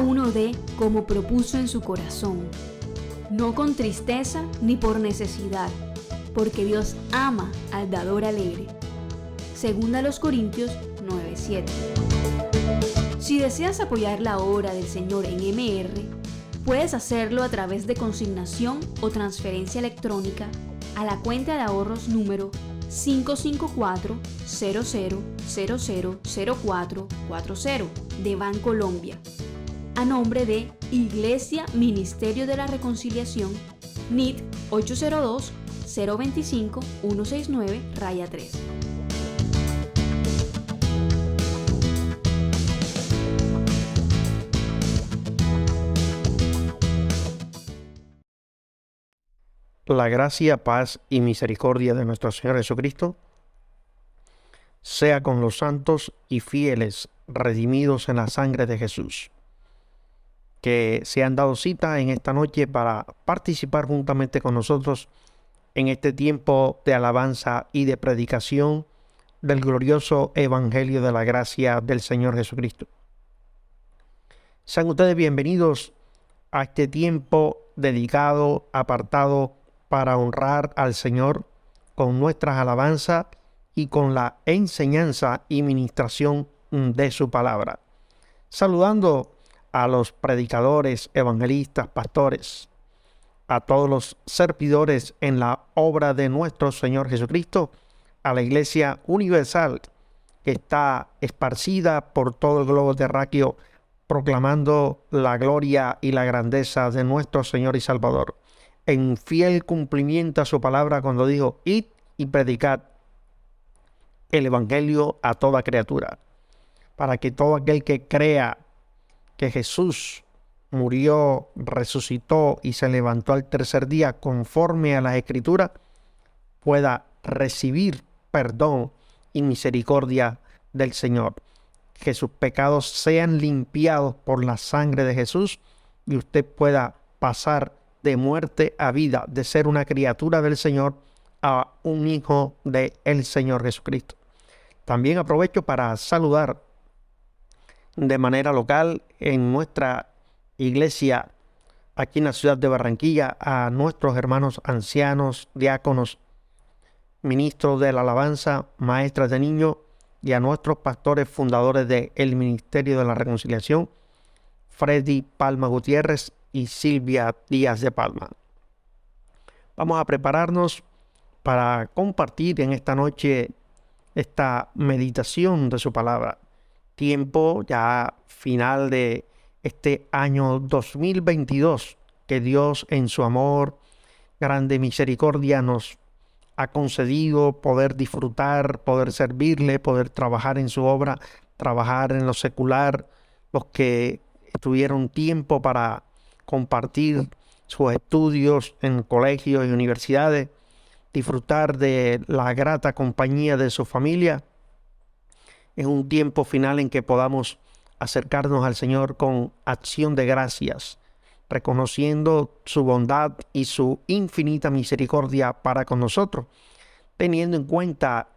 uno dé como propuso en su corazón, no con tristeza ni por necesidad, porque Dios ama al dador alegre. Segunda a los Corintios 9:7. Si deseas apoyar la obra del Señor en MR, puedes hacerlo a través de consignación o transferencia electrónica a la cuenta de ahorros número 554-00000440 de Bancolombia, a nombre de Iglesia Ministerio de la Reconciliación, NIT 802-025-169-3. La gracia, paz y misericordia de nuestro Señor Jesucristo sea con los santos y fieles redimidos en la sangre de Jesús, que se han dado cita en esta noche para participar juntamente con nosotros en este tiempo de alabanza y de predicación del glorioso Evangelio de la gracia del Señor Jesucristo. Sean ustedes bienvenidos a este tiempo dedicado, apartado para honrar al Señor con nuestras alabanzas y con la enseñanza y ministración de su palabra. Saludando a los predicadores, evangelistas, pastores, a todos los servidores en la obra de nuestro Señor Jesucristo, a la Iglesia Universal que está esparcida por todo el globo terráqueo, proclamando la gloria y la grandeza de nuestro Señor y Salvador, en fiel cumplimiento a su palabra cuando dijo: id y predicad el Evangelio a toda criatura, para que todo aquel que crea que Jesús murió, resucitó y se levantó al tercer día conforme a las Escrituras, pueda recibir perdón y misericordia del Señor, que sus pecados sean limpiados por la sangre de Jesús y usted pueda pasar de muerte a vida, de ser una criatura del Señor a un hijo del Señor Jesucristo. También aprovecho para saludar de manera local en nuestra iglesia aquí en la ciudad de Barranquilla a nuestros hermanos ancianos, diáconos, ministros de la alabanza, maestras de niños y a nuestros pastores fundadores del Ministerio de la Reconciliación, Freddy Palma Gutiérrez y Silvia Díaz de Palma. Vamos a prepararnos para compartir en esta noche esta meditación de su palabra. Tiempo ya final de este año 2022 que Dios en su amor, grande misericordia nos ha concedido poder disfrutar, poder servirle, poder trabajar en su obra, trabajar en lo secular, los que tuvieron tiempo para compartir sus estudios en colegios y universidades, disfrutar de la grata compañía de su familia. Es un tiempo final en que podamos acercarnos al Señor con acción de gracias, reconociendo su bondad y su infinita misericordia para con nosotros, teniendo en cuenta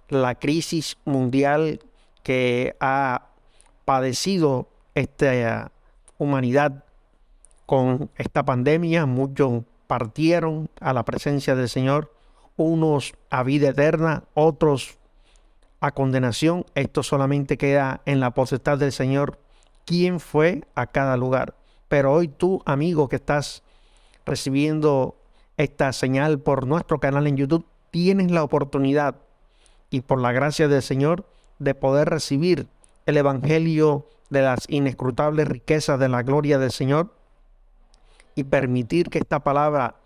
la crisis mundial que ha padecido esta humanidad con esta pandemia. Muchos partieron a la presencia del Señor, unos a vida eterna, otros a condenación. Esto solamente queda en la potestad del Señor, quién fue a cada lugar. Pero hoy tú, amigo, que estás recibiendo esta señal por nuestro canal en YouTube, tienes la oportunidad y por la gracia del Señor de poder recibir el Evangelio de las inescrutables riquezas de la gloria del Señor y permitir que esta palabra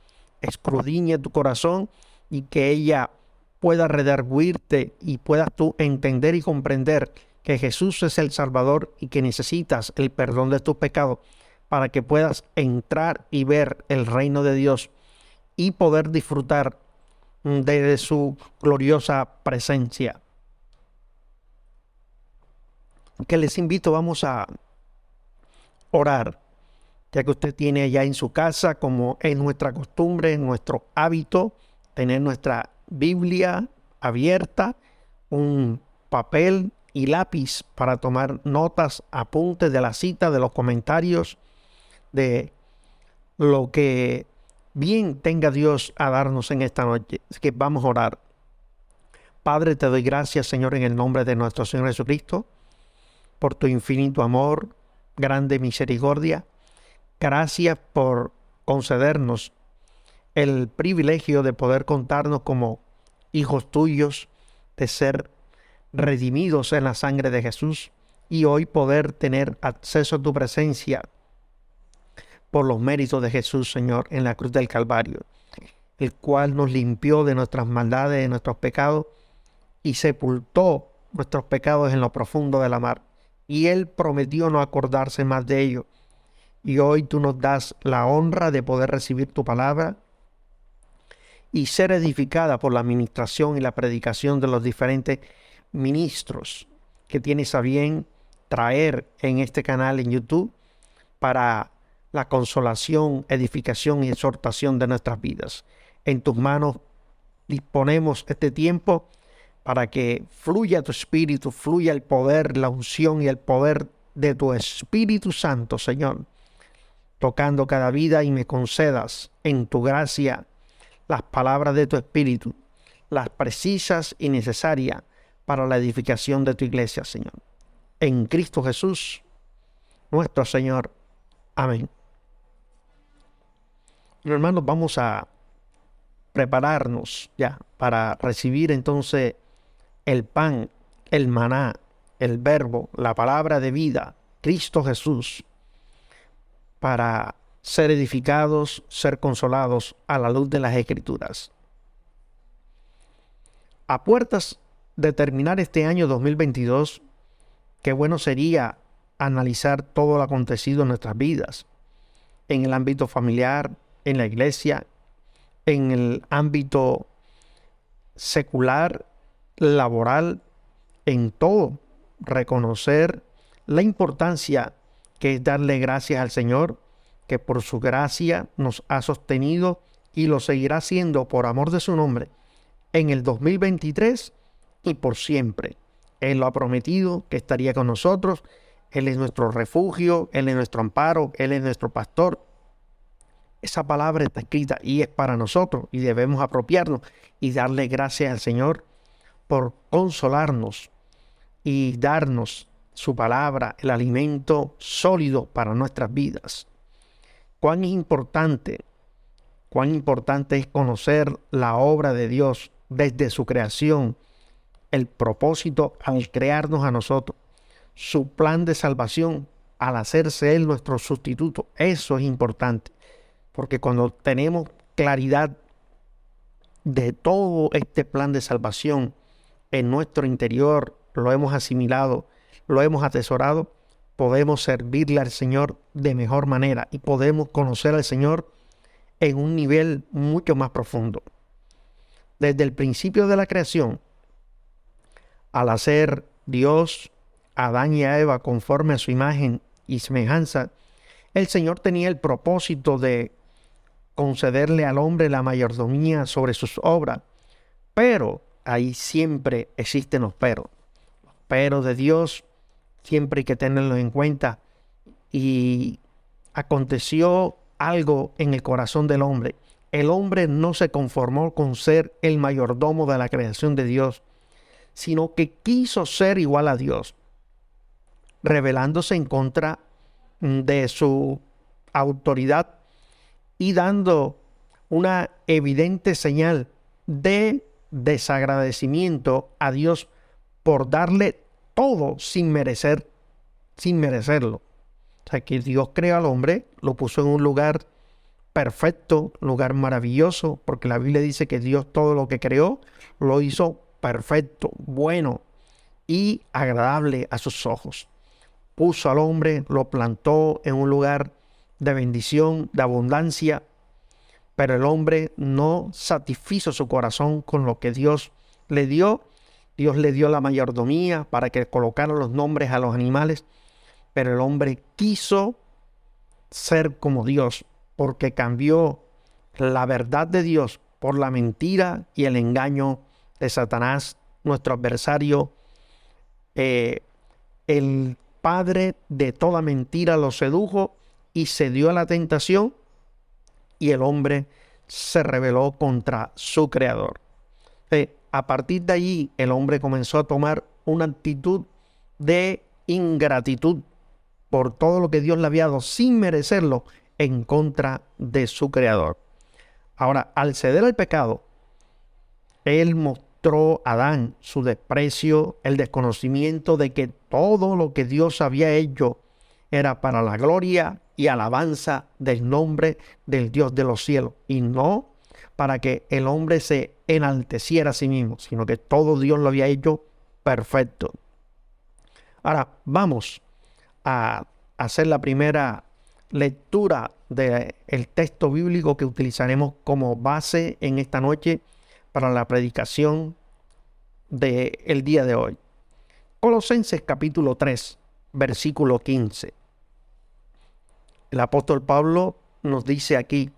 escudriñe tu corazón y que ella pueda redarguirte y puedas tú entender y comprender que Jesús es el Salvador y que necesitas el perdón de tus pecados para que puedas entrar y ver el reino de Dios y poder disfrutar de su gloriosa presencia. Que les invito, vamos a orar, ya que usted tiene ya en su casa, como es nuestra costumbre, en nuestro hábito, tener nuestra Biblia abierta, un papel y lápiz para tomar notas, apuntes de la cita, de los comentarios, de lo que bien tenga Dios a darnos en esta noche. Así que vamos a orar. Padre, te doy gracias, Señor, en el nombre de nuestro Señor Jesucristo, por tu infinito amor, grande misericordia. Gracias por concedernos el privilegio de poder contarnos como hijos tuyos, de ser redimidos en la sangre de Jesús y hoy poder tener acceso a tu presencia por los méritos de Jesús, Señor, en la cruz del Calvario, el cual nos limpió de nuestras maldades, de nuestros pecados y sepultó nuestros pecados en lo profundo de la mar. Y Él prometió no acordarse más de ello. Y hoy tú nos das la honra de poder recibir tu palabra y ser edificada por la administración y la predicación de los diferentes ministros que tienes a bien traer en este canal en YouTube para la consolación, edificación y exhortación de nuestras vidas. En tus manos disponemos este tiempo para que fluya tu Espíritu, fluya el poder, la unción y el poder de tu Espíritu Santo, Señor, tocando cada vida, y me concedas en tu gracia las palabras de tu Espíritu, las precisas y necesarias para la edificación de tu iglesia, Señor. En Cristo Jesús, nuestro Señor. Amén. Hermanos, vamos a prepararnos ya para recibir entonces el pan, el maná, el verbo, la palabra de vida, Cristo Jesús, para ser edificados, ser consolados a la luz de las Escrituras. A puertas de terminar este año 2022, qué bueno sería analizar todo lo acontecido en nuestras vidas, en el ámbito familiar, en la iglesia, en el ámbito secular, laboral, en todo. Reconocer la importancia que es darle gracias al Señor, que por su gracia nos ha sostenido y lo seguirá haciendo por amor de su nombre en el 2023 y por siempre. Él lo ha prometido que estaría con nosotros. Él es nuestro refugio, Él es nuestro amparo, Él es nuestro pastor. Esa palabra está escrita y es para nosotros, y debemos apropiarnos y darle gracias al Señor por consolarnos y darnos su palabra, el alimento sólido para nuestras vidas. Cuán importante es conocer la obra de Dios desde su creación, el propósito al crearnos a nosotros, su plan de salvación al hacerse Él nuestro sustituto. Eso es importante, porque cuando tenemos claridad de todo este plan de salvación en nuestro interior, lo hemos asimilado, lo hemos atesorado, podemos servirle al Señor de mejor manera y podemos conocer al Señor en un nivel mucho más profundo. Desde el principio de la creación, al hacer Dios a Adán y a Eva conforme a su imagen y semejanza, el Señor tenía el propósito de concederle al hombre la mayordomía sobre sus obras, pero ahí siempre existen los peros. Los peros de Dios siempre hay que tenerlos en cuenta, y aconteció algo en el corazón del hombre. El hombre no se conformó con ser el mayordomo de la creación de Dios, sino que quiso ser igual a Dios, rebelándose en contra de su autoridad y dando una evidente señal de desagradecimiento a Dios por darle todo sin merecerlo. O sea, que Dios creó al hombre, lo puso en un lugar perfecto, lugar maravilloso, porque la Biblia dice que Dios todo lo que creó lo hizo perfecto, bueno y agradable a sus ojos. Puso al hombre, lo plantó en un lugar de bendición, de abundancia, pero el hombre no satisfizo su corazón con lo que Dios le dio. Dios le dio la mayordomía para que colocara los nombres a los animales, pero el hombre quiso ser como Dios, porque cambió la verdad de Dios por la mentira y el engaño de Satanás, nuestro adversario el padre de toda mentira lo sedujo y cedió a la tentación, y el hombre se rebeló contra su creador. A partir de allí, el hombre comenzó a tomar una actitud de ingratitud por todo lo que Dios le había dado sin merecerlo en contra de su creador. Ahora, al ceder al pecado, él mostró a Adán su desprecio, el desconocimiento de que todo lo que Dios había hecho era para la gloria y alabanza del nombre del Dios de los cielos, y no para que el hombre se enalteciera a sí mismo, sino que todo Dios lo había hecho perfecto. Ahora vamos a hacer la primera lectura del texto bíblico que utilizaremos como base en esta noche para la predicación del día de hoy. Colosenses capítulo 3, versículo 15. El apóstol Pablo nos dice aquí: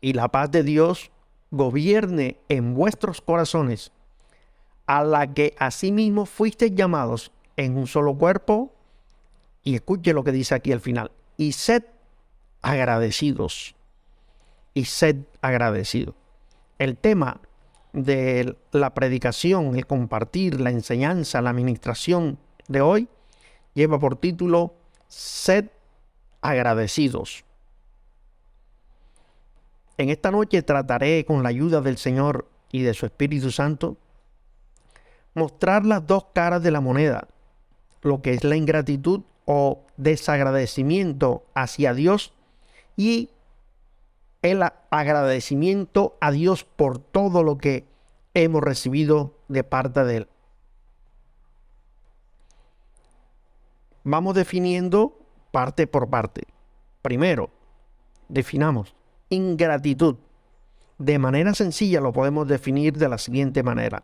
y la paz de Dios gobierne en vuestros corazones, a la que asimismo fuisteis llamados en un solo cuerpo. Y escuche lo que dice aquí al final: y sed agradecidos. Y sed agradecidos. El tema de la predicación, el compartir, la enseñanza, la administración de hoy lleva por título: sed agradecidos. En esta noche trataré, con la ayuda del Señor y de su Espíritu Santo, mostrar las dos caras de la moneda, lo que es la ingratitud o desagradecimiento hacia Dios y el agradecimiento a Dios por todo lo que hemos recibido de parte de Él. Vamos definiendo parte por parte. Primero, definamos ingratitud. De manera sencilla lo podemos definir de la siguiente manera: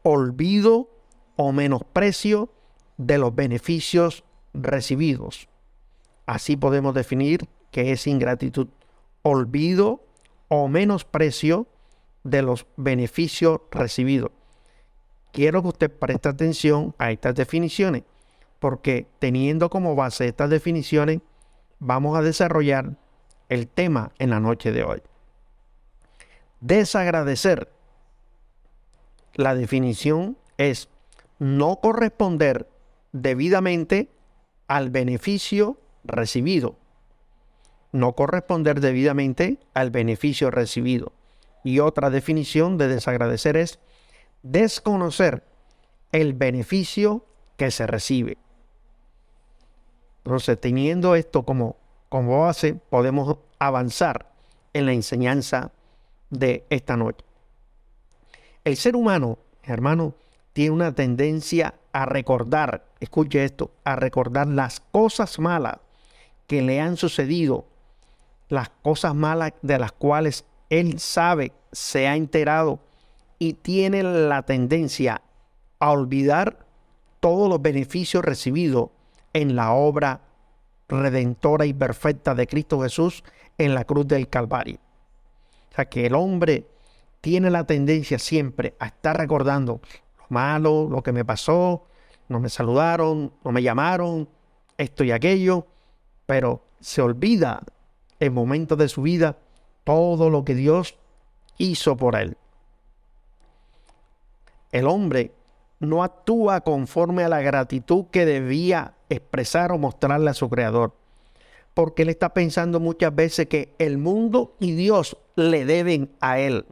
olvido o menosprecio de los beneficios recibidos. Así podemos definir qué es ingratitud: olvido o menosprecio de los beneficios recibidos. Quiero que usted preste atención a estas definiciones, porque teniendo como base estas definiciones, vamos a desarrollar el tema en la noche de hoy. Desagradecer. La definición es no corresponder debidamente al beneficio recibido. No corresponder debidamente al beneficio recibido. Y otra definición de desagradecer es desconocer el beneficio que se recibe. Entonces, teniendo esto como base, podemos avanzar en la enseñanza de esta noche. El ser humano, hermano, tiene una tendencia a recordar, escuche esto, a recordar las cosas malas que le han sucedido, las cosas malas de las cuales él sabe, se ha enterado, y tiene la tendencia a olvidar todos los beneficios recibidos en la obra redentora y perfecta de Cristo Jesús en la cruz del Calvario. O sea que el hombre tiene la tendencia siempre a estar recordando lo malo, lo que me pasó, no me saludaron, no me llamaron, esto y aquello, pero se olvida en momentos de su vida todo lo que Dios hizo por él. El hombre no actúa conforme a la gratitud que debía expresar o mostrarle a su Creador, porque él está pensando muchas veces que el mundo y Dios le deben a él.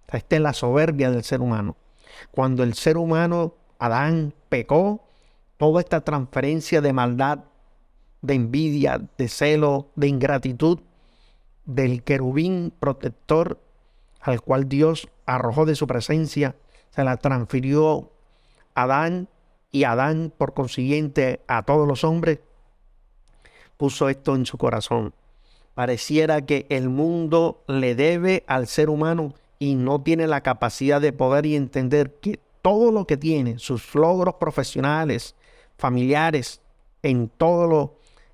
Esta es la soberbia del ser humano. Cuando el ser humano, Adán, pecó, toda esta transferencia de maldad, de envidia, de celo, de ingratitud del querubín protector al cual Dios arrojó de su presencia, se la transfirió a Adán, y Adán, por consiguiente, a todos los hombres, puso esto en su corazón. Pareciera que el mundo le debe al ser humano y no tiene la capacidad de poder y entender que todo lo que tiene, sus logros profesionales, familiares, en todas las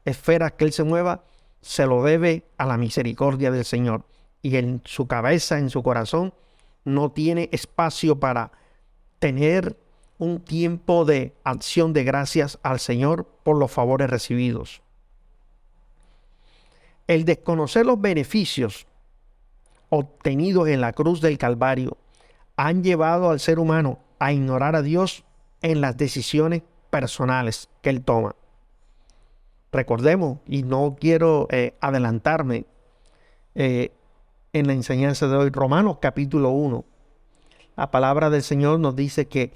esferas que él se mueva, se lo debe a la misericordia del Señor. Y en su cabeza, en su corazón, no tiene espacio para tener un tiempo de acción de gracias al Señor por los favores recibidos. El desconocer los beneficios obtenidos en la cruz del Calvario han llevado al ser humano a ignorar a Dios en las decisiones personales que Él toma. Recordemos, y no quiero adelantarme en la enseñanza de hoy, Romanos capítulo 1. La palabra del Señor nos dice que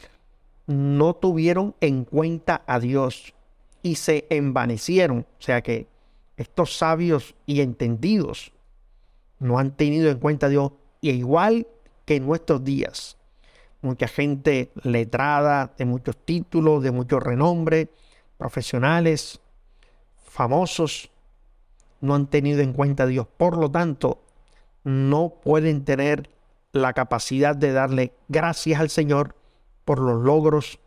no tuvieron en cuenta a Dios y se envanecieron. O sea que estos sabios y entendidos no han tenido en cuenta a Dios. Y igual que en nuestros días, mucha gente letrada, de muchos títulos, de mucho renombre, profesionales, famosos, no han tenido en cuenta a Dios. Por lo tanto, no pueden tener la capacidad de darle gracias al Señor por los logros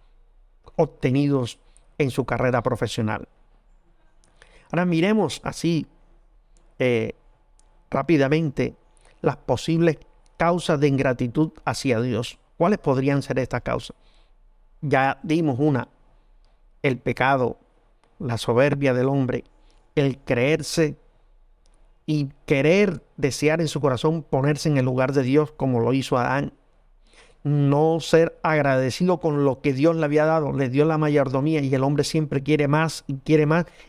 obtenidos en su carrera profesional. Ahora miremos así rápidamente las posibles causas de ingratitud hacia Dios. ¿Cuáles podrían ser estas causas? Ya dimos una: el pecado, la soberbia del hombre, el creerse y querer, desear en su corazón ponerse en el lugar de Dios como lo hizo Adán. No ser agradecido con lo que Dios le había dado. Le dio la mayordomía y el hombre siempre quiere más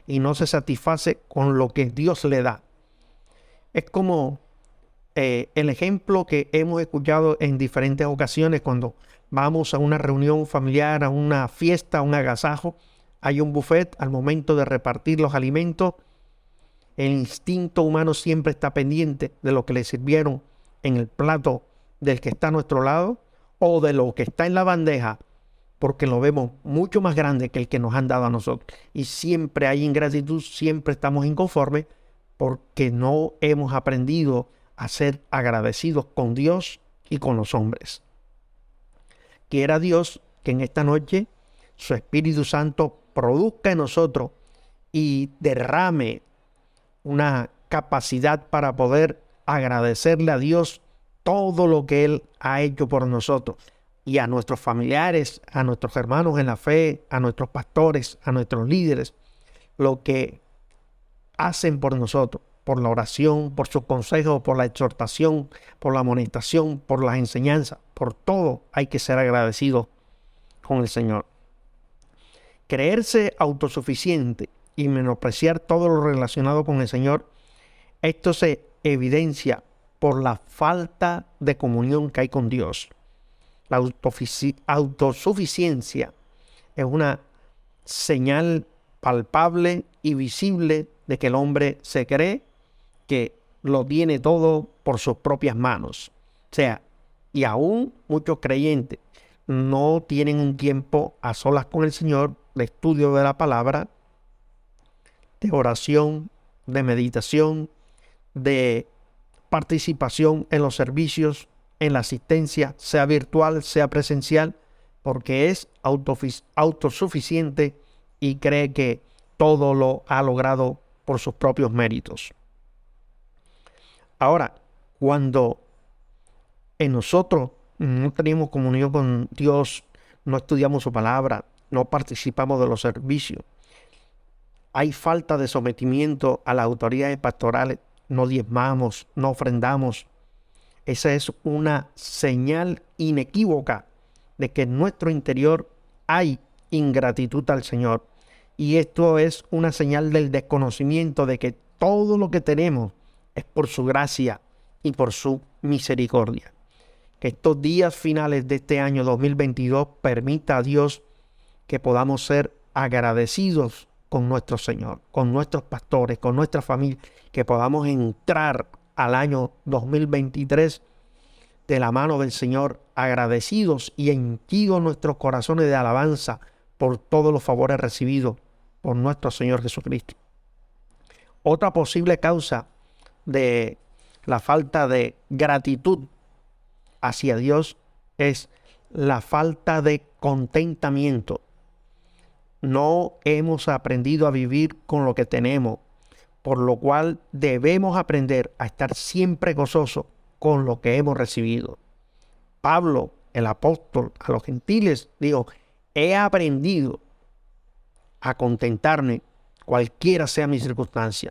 y no se satisface con lo que Dios le da. Es como el ejemplo que hemos escuchado en diferentes ocasiones cuando vamos a una reunión familiar, a una fiesta, a un agasajo. Hay un buffet. Al momento de repartir los alimentos, el instinto humano siempre está pendiente de lo que le sirvieron en el plato del que está a nuestro lado o de lo que está en la bandeja, porque lo vemos mucho más grande que el que nos han dado a nosotros. Y siempre hay ingratitud, siempre estamos inconformes porque no hemos aprendido a ser agradecidos con Dios y con los hombres. Quiera Dios que en esta noche su Espíritu Santo produzca en nosotros y derrame una capacidad para poder agradecerle a Dios todo lo que Él ha hecho por nosotros y a nuestros familiares, a nuestros hermanos en la fe, a nuestros pastores, a nuestros líderes, lo que hacen por nosotros, por la oración, por sus consejos, por la exhortación, por la amonestación, por las enseñanzas, por todo hay que ser agradecidos con el Señor. Creerse autosuficiente y menospreciar todo lo relacionado con el Señor, esto se evidencia por la falta de comunión que hay con Dios. La autosuficiencia es una señal palpable y visible de que el hombre se cree que lo tiene todo por sus propias manos. O sea, y aún muchos creyentes no tienen un tiempo a solas con el Señor de estudio de la palabra, de oración, de meditación, de participación en los servicios, en la asistencia, sea virtual, sea presencial, porque es autosuficiente y cree que todo lo ha logrado por sus propios méritos. Ahora, cuando en nosotros no tenemos comunión con Dios, no estudiamos su palabra, no participamos de los servicios, hay falta de sometimiento a las autoridades pastorales, no diezmamos, no ofrendamos. Esa es una señal inequívoca de que en nuestro interior hay ingratitud al Señor. Y esto es una señal del desconocimiento de que todo lo que tenemos es por su gracia y por su misericordia. Que estos días finales de este año 2022 permita a Dios que podamos ser agradecidos con nuestro Señor, con nuestros pastores, con nuestra familia, que podamos entrar al año 2023 de la mano del Señor, agradecidos y henchidos nuestros corazones de alabanza por todos los favores recibidos por nuestro Señor Jesucristo. Otra posible causa de la falta de gratitud hacia Dios es la falta de contentamiento. No hemos aprendido a vivir con lo que tenemos, por lo cual debemos aprender a estar siempre gozosos con lo que hemos recibido. Pablo, el apóstol a los gentiles, dijo: he aprendido a contentarme cualquiera sea mi circunstancia.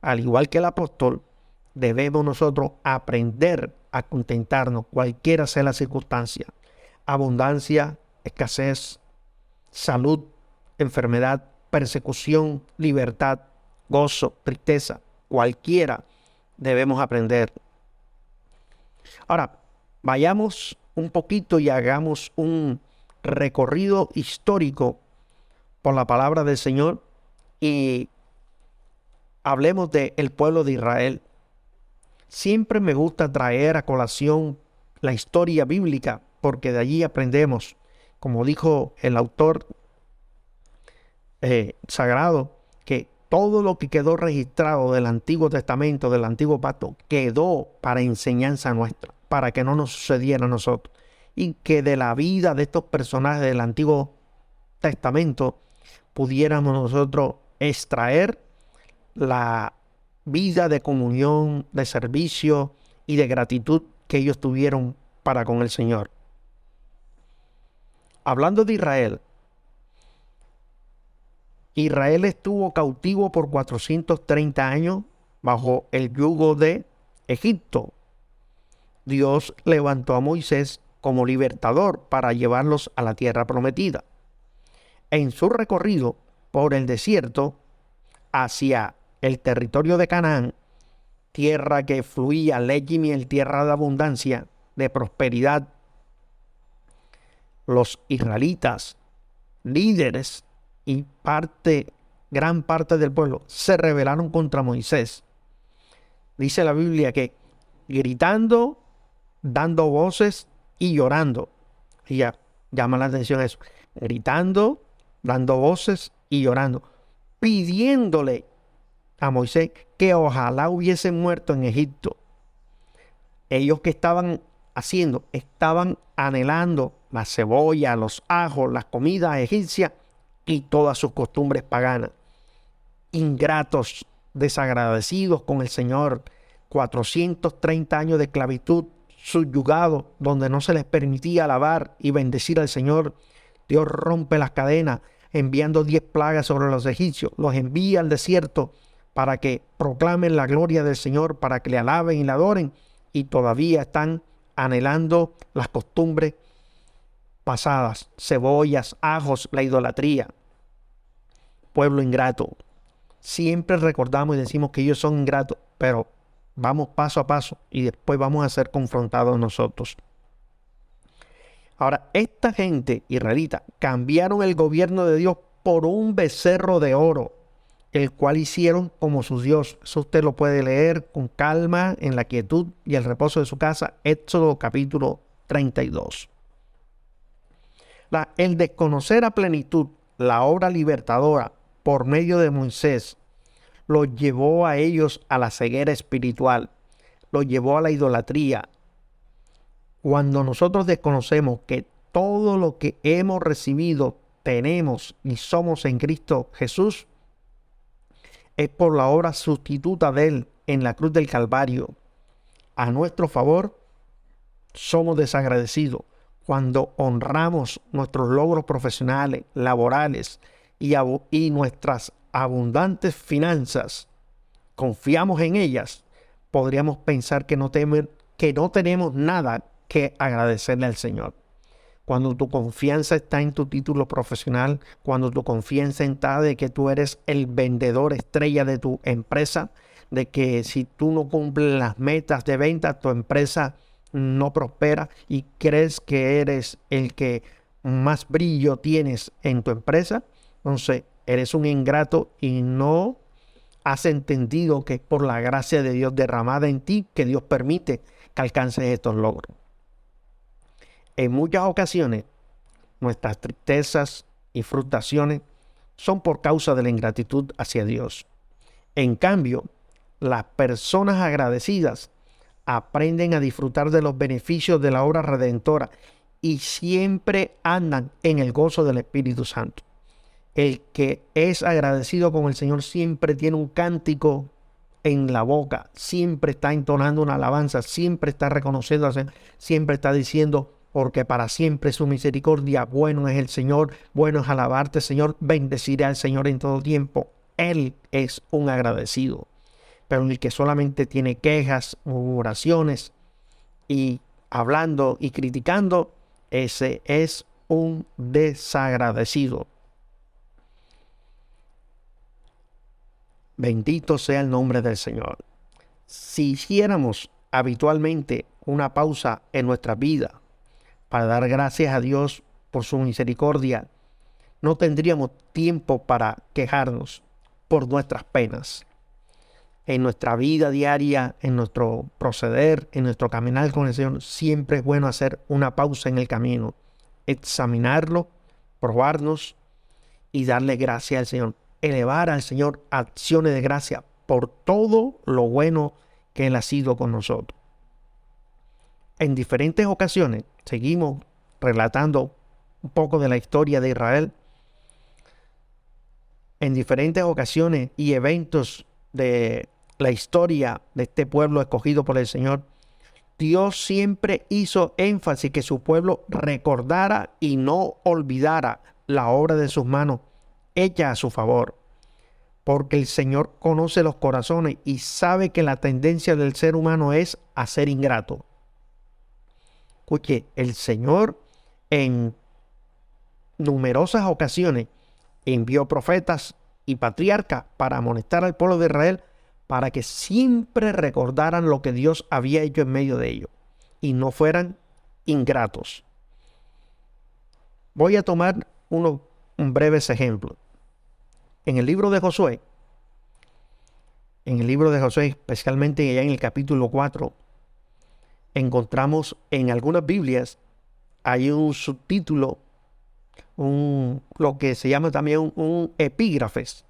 Al igual que el apóstol, debemos nosotros aprender a contentarnos cualquiera sea la circunstancia. Abundancia, escasez, salud, enfermedad, persecución, libertad, gozo, tristeza, cualquiera debemos aprender. Ahora, vayamos un poquito y hagamos un recorrido histórico por la palabra del Señor y hablemos del pueblo de Israel. Siempre me gusta traer a colación la historia bíblica porque de allí aprendemos, como dijo el autor sagrado, que todo lo que quedó registrado del Antiguo Testamento, del Antiguo Pacto, quedó para enseñanza nuestra, para que no nos sucediera a nosotros. Y que de la vida de estos personajes del Antiguo Testamento pudiéramos nosotros extraer la vida de comunión, de servicio y de gratitud que ellos tuvieron para con el Señor. Hablando de Israel, Israel estuvo cautivo por 430 años bajo el yugo de Egipto. Dios levantó a Moisés como libertador para llevarlos a la tierra prometida. En su recorrido por el desierto hacia el territorio de Canaán, tierra que fluía leche y miel, tierra de abundancia, de prosperidad, los israelitas, líderes y gran parte del pueblo se rebelaron contra Moisés. Dice la Biblia que gritando, dando voces y llorando. Y ya llama la atención eso. Gritando, dando voces y llorando, pidiéndole a Moisés que ojalá hubiesen muerto en Egipto. Ellos que estaban haciendo, estaban anhelando la cebolla, los ajos, las comidas egipcias y todas sus costumbres paganas. Ingratos, desagradecidos con el Señor, 430 años de esclavitud, subyugados, donde no se les permitía alabar y bendecir al Señor. Dios rompe las cadenas, enviando 10 plagas sobre los egipcios, los envía al desierto para que proclamen la gloria del Señor, para que le alaben y le adoren, y todavía están anhelando las costumbres pasadas, cebollas, ajos, la idolatría. Pueblo ingrato. Siempre recordamos y decimos que ellos son ingratos, pero vamos paso a paso y después vamos a ser confrontados nosotros. Ahora, esta gente israelita cambiaron el gobierno de Dios por un becerro de oro, el cual hicieron como su Dios. Eso usted lo puede leer con calma en la quietud y el reposo de su casa. Éxodo capítulo 32. El desconocer a plenitud la obra libertadora por medio de Moisés los llevó a ellos a la ceguera espiritual, los llevó a la idolatría. Cuando nosotros desconocemos que todo lo que hemos recibido, tenemos y somos en Cristo Jesús, es por la obra sustituta de Él en la cruz del Calvario. A nuestro favor, somos desagradecidos cuando honramos nuestros logros profesionales, laborales y nuestras abundantes finanzas. Confiamos en ellas. Podríamos pensar que no tenemos nada que agradecerle al Señor. Cuando tu confianza está en tu título profesional, cuando tu confianza está de que tú eres el vendedor estrella de tu empresa, de que si tú no cumples las metas de venta, tu empresa no prospera y crees que eres el que más brillo tienes en tu empresa, entonces eres un ingrato y no has entendido que es por la gracia de Dios derramada en ti que Dios permite que alcances estos logros. En muchas ocasiones, nuestras tristezas y frustraciones son por causa de la ingratitud hacia Dios. En cambio, las personas agradecidas aprenden a disfrutar de los beneficios de la obra redentora y siempre andan en el gozo del Espíritu Santo. El que es agradecido con el Señor siempre tiene un cántico en la boca, siempre está entonando una alabanza, siempre está reconociendo, siempre está diciendo: porque para siempre es su misericordia. Bueno es el Señor, bueno es alabarte, Señor. Bendeciré al Señor en todo tiempo. Él es un agradecido. Pero el que solamente tiene quejas, murmuraciones y hablando y criticando, ese es un desagradecido. Bendito sea el nombre del Señor. Si hiciéramos habitualmente una pausa en nuestra vida para dar gracias a Dios por su misericordia, no tendríamos tiempo para quejarnos por nuestras penas. En nuestra vida diaria, en nuestro proceder, en nuestro caminar con el Señor, siempre es bueno hacer una pausa en el camino, examinarlo, probarnos y darle gracias al Señor. Elevar al Señor acciones de gracia por todo lo bueno que Él ha sido con nosotros. En diferentes ocasiones, seguimos relatando un poco de la historia de Israel. En diferentes ocasiones y eventos de la historia de este pueblo escogido por el Señor, Dios siempre hizo énfasis que su pueblo recordara y no olvidara la obra de sus manos hecha a su favor, porque el Señor conoce los corazones y sabe que la tendencia del ser humano es a ser ingrato. Escuche, el Señor en numerosas ocasiones envió profetas y patriarcas para amonestar al pueblo de Israel para que siempre recordaran lo que Dios había hecho en medio de ellos y no fueran ingratos. Voy a tomar unos breves ejemplos. En el libro de Josué, especialmente allá en el capítulo 4, encontramos en algunas Biblias, hay un subtítulo, lo que se llama también un epígrafes,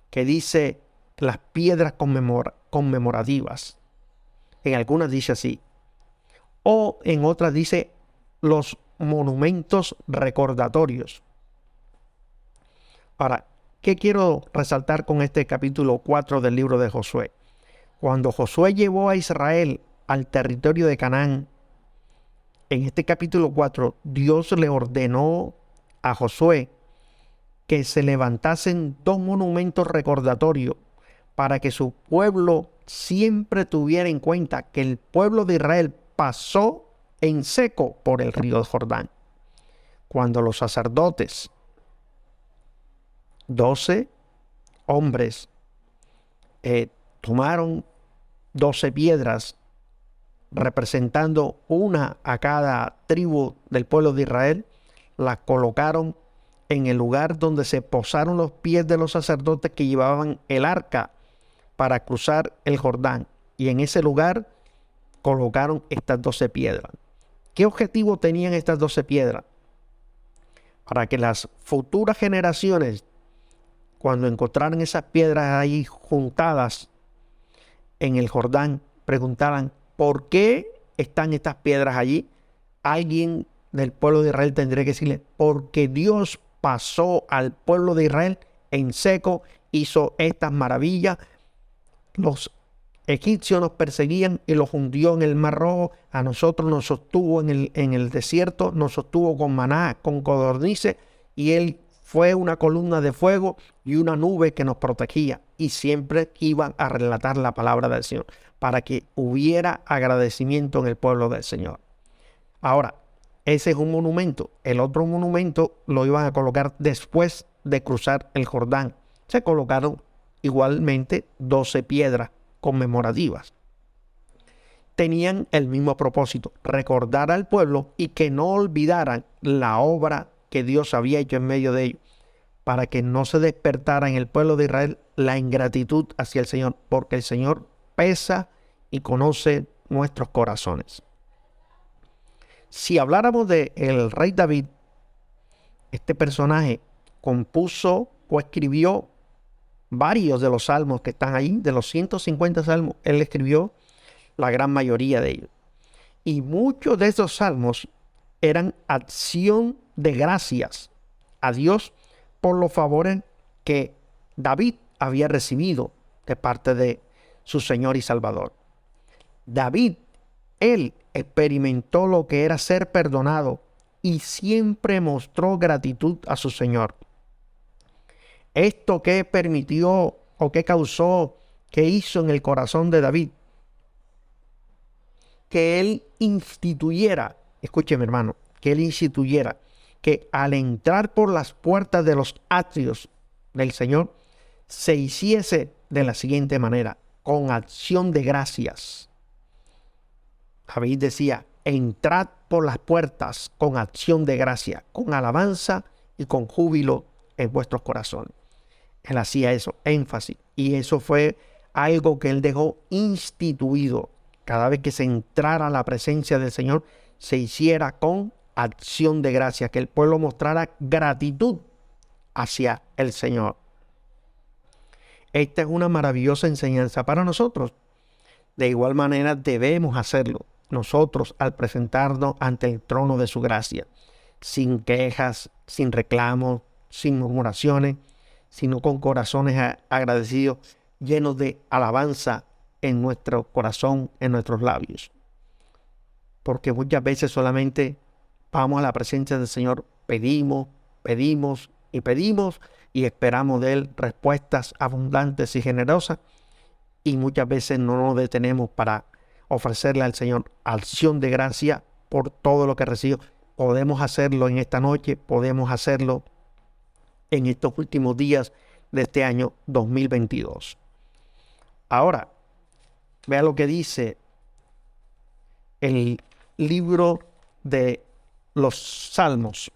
que dice las piedras conmemorativas. En algunas dice así, o en otras dice los monumentos recordatorios. Ahora, ¿qué quiero resaltar con este capítulo 4 del libro de Josué? Cuando Josué llevó a Israel al territorio de Canaán, en este capítulo 4, Dios le ordenó a Josué que se levantasen 2 monumentos recordatorios para que su pueblo siempre tuviera en cuenta que el pueblo de Israel pasó en seco por el río Jordán. Cuando los sacerdotes, 12 hombres, tomaron 12 piedras representando una a cada tribu del pueblo de Israel, las colocaron en el lugar donde se posaron los pies de los sacerdotes que llevaban el arca para cruzar el Jordán, y en ese lugar colocaron estas 12 piedras. ¿Qué objetivo tenían estas 12 piedras? Para que las futuras generaciones, cuando encontraran esas piedras ahí juntadas en el Jordán, preguntaran ¿por qué están estas piedras allí? Alguien del pueblo de Israel tendría que decirle, porque Dios pasó al pueblo de Israel en seco, hizo estas maravillas. Los egipcios nos perseguían y los hundió en el Mar Rojo. A nosotros nos sostuvo en el desierto, nos sostuvo con maná, con codornices, y Él fue una columna de fuego y una nube que nos protegía. Y siempre iban a relatar la palabra del Señor para que hubiera agradecimiento en el pueblo del Señor. Ahora, ese es un monumento. El otro monumento lo iban a colocar después de cruzar el Jordán. Se colocaron igualmente 12 piedras conmemorativas. Tenían el mismo propósito, recordar al pueblo y que no olvidaran la obra que Dios había hecho en medio de ellos, para que no se despertara en el pueblo de Israel la ingratitud hacia el Señor, porque el Señor pesa y conoce nuestros corazones. Si habláramos de el rey David, este personaje compuso o escribió varios de los salmos que están ahí, de los 150 salmos, él escribió la gran mayoría de ellos. Y muchos de esos salmos eran acción de gracias a Dios por los favores que David había recibido de parte de su Señor y Salvador. David, él experimentó lo que era ser perdonado y siempre mostró gratitud a su Señor. Esto que permitió o que causó, que hizo en el corazón de David, que él instituyera, escúcheme hermano, que él instituyera que al entrar por las puertas de los atrios del Señor, se hiciese de la siguiente manera, con acción de gracias. David decía, entrad por las puertas con acción de gracia, con alabanza y con júbilo en vuestros corazones. Él hacía eso, énfasis, y eso fue algo que él dejó instituido. Cada vez que se entrara a la presencia del Señor, se hiciera con acción de gracia, que el pueblo mostrara gratitud hacia el Señor. Esta es una maravillosa enseñanza para nosotros. De igual manera debemos hacerlo nosotros al presentarnos ante el trono de su gracia, sin quejas, sin reclamos, sin murmuraciones, sino con corazones agradecidos, llenos de alabanza en nuestro corazón, en nuestros labios. Porque muchas veces solamente vamos a la presencia del Señor, pedimos y esperamos de Él respuestas abundantes y generosas, y muchas veces no nos detenemos para ofrecerle al Señor acción de gracia por todo lo que recibió. Podemos hacerlo en esta noche, podemos hacerlo en estos últimos días de este año 2022. Ahora, vea lo que dice el libro de los Salmos.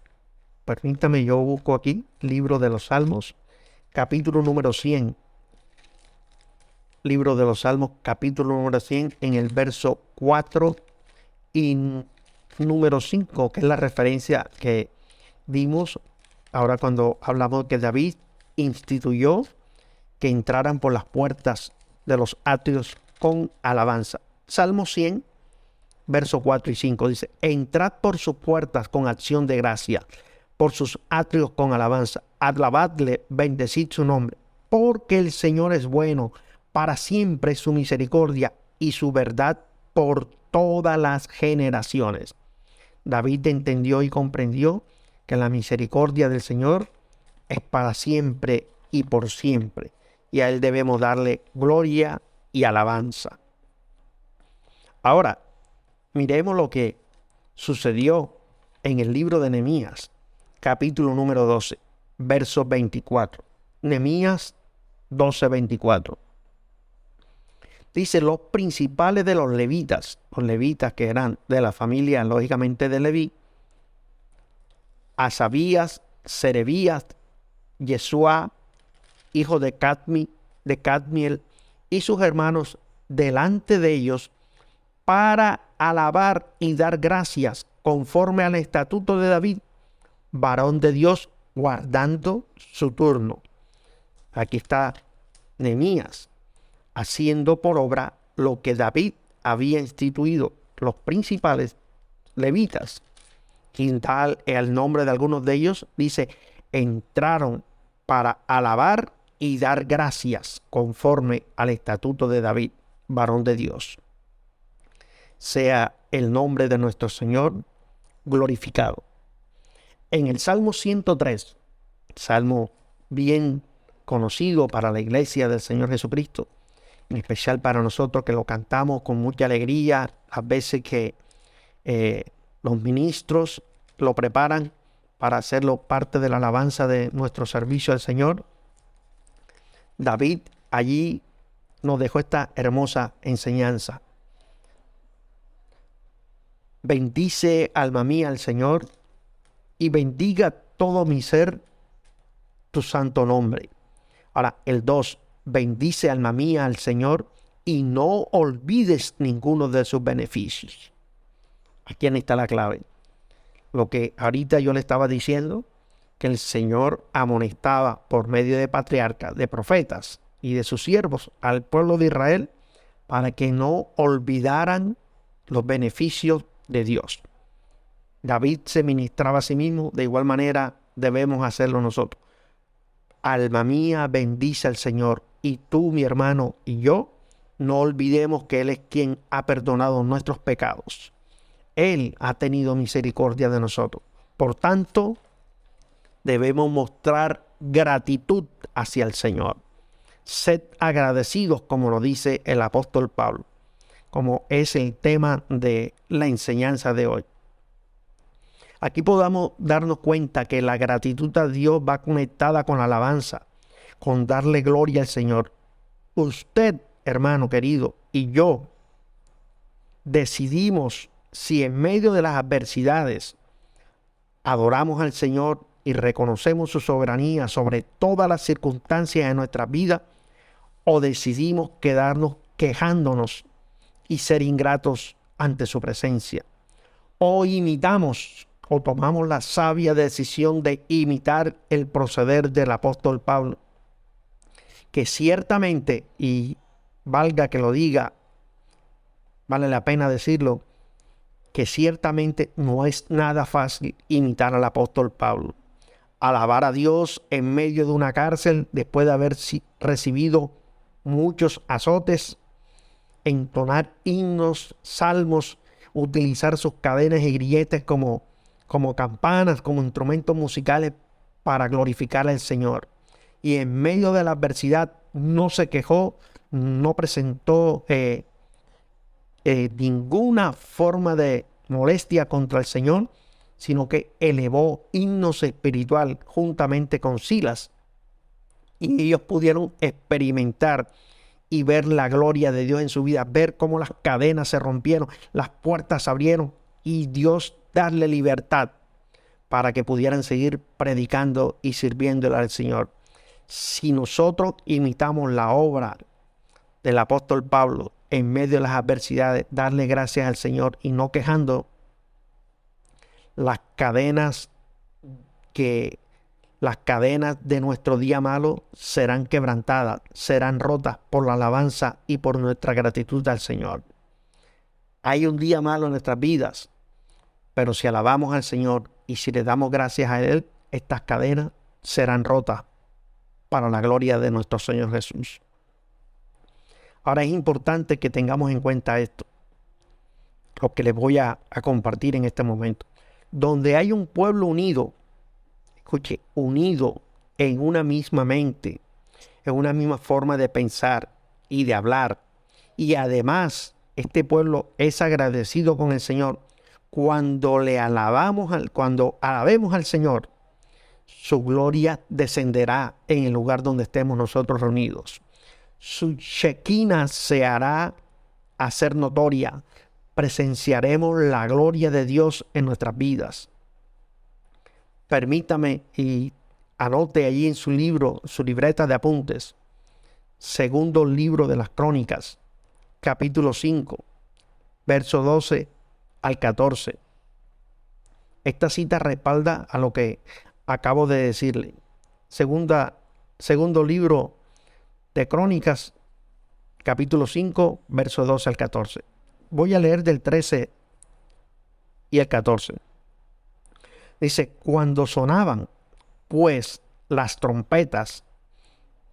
Permítame, yo busco aquí, libro de los Salmos, capítulo número 100. Libro de los Salmos, capítulo número 100, en el verso 4 y número 5, que es la referencia que dimos ahora cuando hablamos que David instituyó que entraran por las puertas de los atrios con alabanza. Salmo 100, verso 4 y 5 dice, entrad por sus puertas con acción de gracia, por sus atrios con alabanza, alabadle, bendecid su nombre, porque el Señor es bueno, para siempre su misericordia y su verdad por todas las generaciones. David entendió y comprendió que la misericordia del Señor es para siempre y por siempre, y a Él debemos darle gloria y alabanza. Ahora, miremos lo que sucedió en el libro de Nehemías, capítulo número 12, verso 24. Nehemías 12, 24. Dice, los principales de los levitas que eran de la familia, lógicamente, de Leví, Asabías, Serebías, Yeshua, hijo de Cadmiel, y sus hermanos delante de ellos, para alabar y dar gracias conforme al estatuto de David, varón de Dios, guardando su turno. Aquí está Nehemías haciendo por obra lo que David había instituido. Los principales levitas, quien tal el nombre de algunos de ellos, dice, entraron para alabar y dar gracias conforme al estatuto de David, varón de Dios. Sea el nombre de nuestro Señor glorificado. En el Salmo 103, salmo bien conocido para la iglesia del Señor Jesucristo, en especial para nosotros que lo cantamos con mucha alegría, las veces que los ministros lo preparan para hacerlo parte de la alabanza de nuestro servicio al Señor. David allí nos dejó esta hermosa enseñanza. Bendice, alma mía, al Señor, y bendiga todo mi ser tu santo nombre. Ahora, el 2, bendice, alma mía, al Señor, y no olvides ninguno de sus beneficios. Aquí está la clave. Lo que ahorita yo le estaba diciendo, que el Señor amonestaba por medio de patriarcas, de profetas y de sus siervos al pueblo de Israel para que no olvidaran los beneficios de Dios. David se ministraba a sí mismo, de igual manera debemos hacerlo nosotros. Alma mía, bendice al Señor, y tú, mi hermano, y yo, no olvidemos que Él es quien ha perdonado nuestros pecados. Él ha tenido misericordia de nosotros. Por tanto, debemos mostrar gratitud hacia el Señor. Sed agradecidos, como lo dice el apóstol Pablo, como es el tema de la enseñanza de hoy. Aquí podamos darnos cuenta que la gratitud a Dios va conectada con la alabanza, con darle gloria al Señor. Usted, hermano querido, y yo decidimos si en medio de las adversidades adoramos al Señor y reconocemos su soberanía sobre todas las circunstancias de nuestra vida, o decidimos quedarnos quejándonos y ser ingratos ante su presencia. O imitamos o tomamos la sabia decisión de imitar el proceder del apóstol Pablo, que ciertamente, y valga que lo diga, vale la pena decirlo, que ciertamente no es nada fácil imitar al apóstol Pablo. Alabar a Dios en medio de una cárcel después de haber recibido muchos azotes, entonar himnos, salmos, utilizar sus cadenas y grilletes como campanas, como instrumentos musicales para glorificar al Señor. Y en medio de la adversidad no se quejó, no presentó ninguna forma de molestia contra el Señor, sino que elevó himnos espiritual juntamente con Silas. Y ellos pudieron experimentar y ver la gloria de Dios en su vida, ver cómo las cadenas se rompieron, las puertas se abrieron y Dios darle libertad para que pudieran seguir predicando y sirviéndole al Señor. Si nosotros imitamos la obra del apóstol Pablo en medio de las adversidades, darle gracias al Señor y no quejando, las cadenas de nuestro día malo serán quebrantadas, serán rotas por la alabanza y por nuestra gratitud al Señor. Hay un día malo en nuestras vidas, pero si alabamos al Señor y si le damos gracias a Él, estas cadenas serán rotas para la gloria de nuestro Señor Jesús. Ahora es importante que tengamos en cuenta esto, lo que les voy a compartir en este momento. Donde hay un pueblo unido, escuche, unido en una misma mente, en una misma forma de pensar y de hablar, y además este pueblo es agradecido con el Señor, cuando alabemos al Señor, su gloria descenderá en el lugar donde estemos nosotros reunidos. Su Shekinah se hará hacer notoria. Presenciaremos la gloria de Dios en nuestras vidas. Permítame y anote allí en su libro, su libreta de apuntes, segundo libro de las Crónicas, capítulo 5, verso 12 al 14. Esta cita respalda a lo que acabo de decirle. Segundo libro de Crónicas, capítulo 5, verso 12 al 14. Voy a leer del 13 y el 14. Dice, cuando sonaban pues las trompetas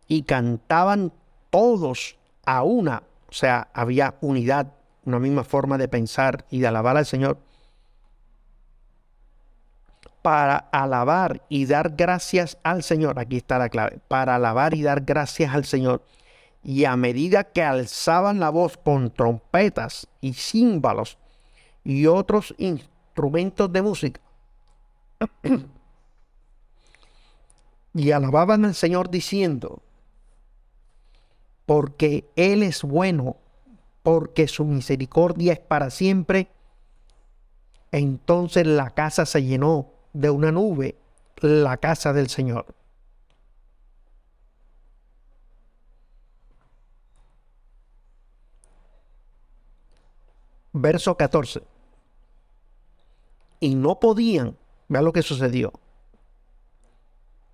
y cantaban todos a una, o sea, había unidad, una misma forma de pensar y de alabar al Señor, para alabar y dar gracias al Señor. Aquí está la clave, para alabar y dar gracias al Señor. Y a medida que alzaban la voz con trompetas y címbalos y otros instrumentos de música, y alababan al Señor diciendo, porque Él es bueno, porque su misericordia es para siempre, entonces la casa se llenó de una nube, la casa del Señor. Verso 14. Y no podían, vean lo que sucedió.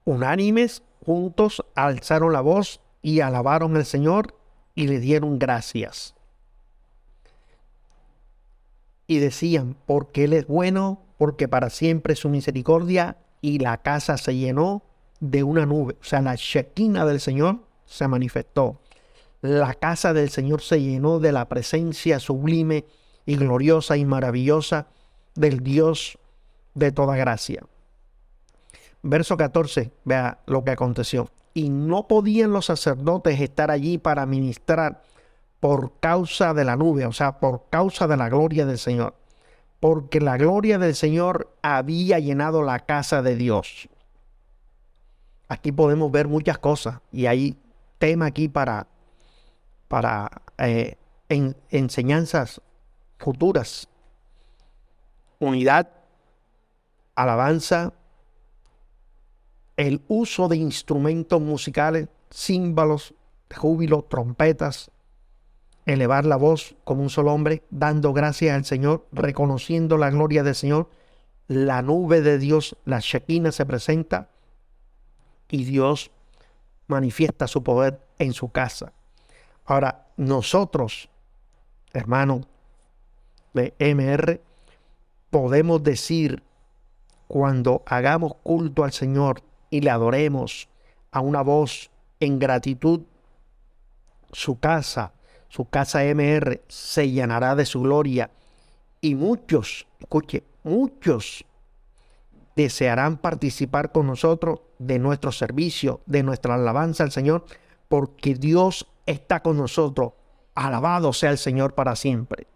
Unánimes, juntos, alzaron la voz y alabaron al Señor y le dieron gracias. Y decían, porque Él es bueno, porque para siempre es su misericordia, y la casa se llenó de una nube. O sea, la Shekinah del Señor se manifestó. La casa del Señor se llenó de la presencia sublime y gloriosa y maravillosa del Dios de toda gracia. Verso 14, vea lo que aconteció. Y no podían los sacerdotes estar allí para ministrar por causa de la nube, o sea, por causa de la gloria del Señor, porque la gloria del Señor había llenado la casa de Dios. Aquí podemos ver muchas cosas y hay tema aquí para enseñanzas futuras. Unidad, alabanza, el uso de instrumentos musicales, címbalos, júbilo, trompetas, elevar la voz como un solo hombre, dando gracias al Señor, reconociendo la gloria del Señor. La nube de Dios, la Shekinah, se presenta y Dios manifiesta su poder en su casa. Ahora, nosotros, hermanos de MR, podemos decir, cuando hagamos culto al Señor y le adoremos a una voz en gratitud, su casa MR se llenará de su gloria y muchos, escuche, muchos desearán participar con nosotros de nuestro servicio, de nuestra alabanza al Señor, porque Dios está con nosotros. Alabado sea el Señor para siempre.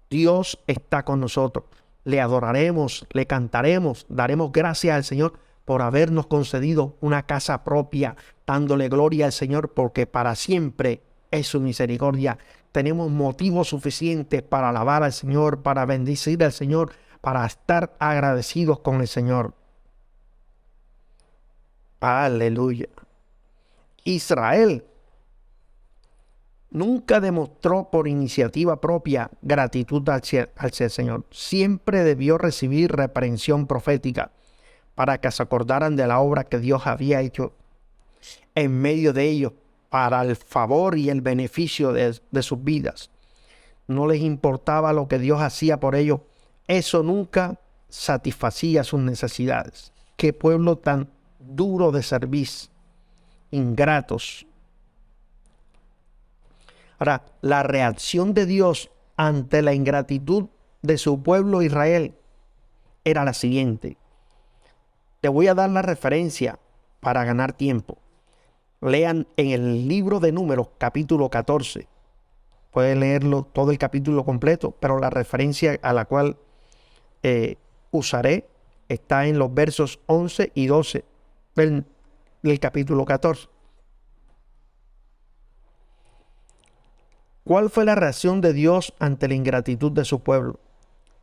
Dios está con nosotros. Le adoraremos, le cantaremos, daremos gracias al Señor por habernos concedido una casa propia, dándole gloria al Señor, porque para siempre es su misericordia. Tenemos motivos suficientes para alabar al Señor, para bendecir al Señor, para estar agradecidos con el Señor. Aleluya. Israel nunca demostró por iniciativa propia gratitud hacia el Señor. Siempre debió recibir reprensión profética para que se acordaran de la obra que Dios había hecho en medio de ellos para el favor y el beneficio de sus vidas. No les importaba lo que Dios hacía por ellos. Eso nunca satisfacía sus necesidades. Qué pueblo tan duro de servir, ingratos. Ahora, la reacción de Dios ante la ingratitud de su pueblo Israel era la siguiente. Te voy a dar la referencia para ganar tiempo. Lean en el libro de Números, capítulo 14. Pueden leerlo todo el capítulo completo, pero la referencia a la cual usaré está en los versos 11 y 12 del capítulo 14. ¿Cuál fue la reacción de Dios ante la ingratitud de su pueblo?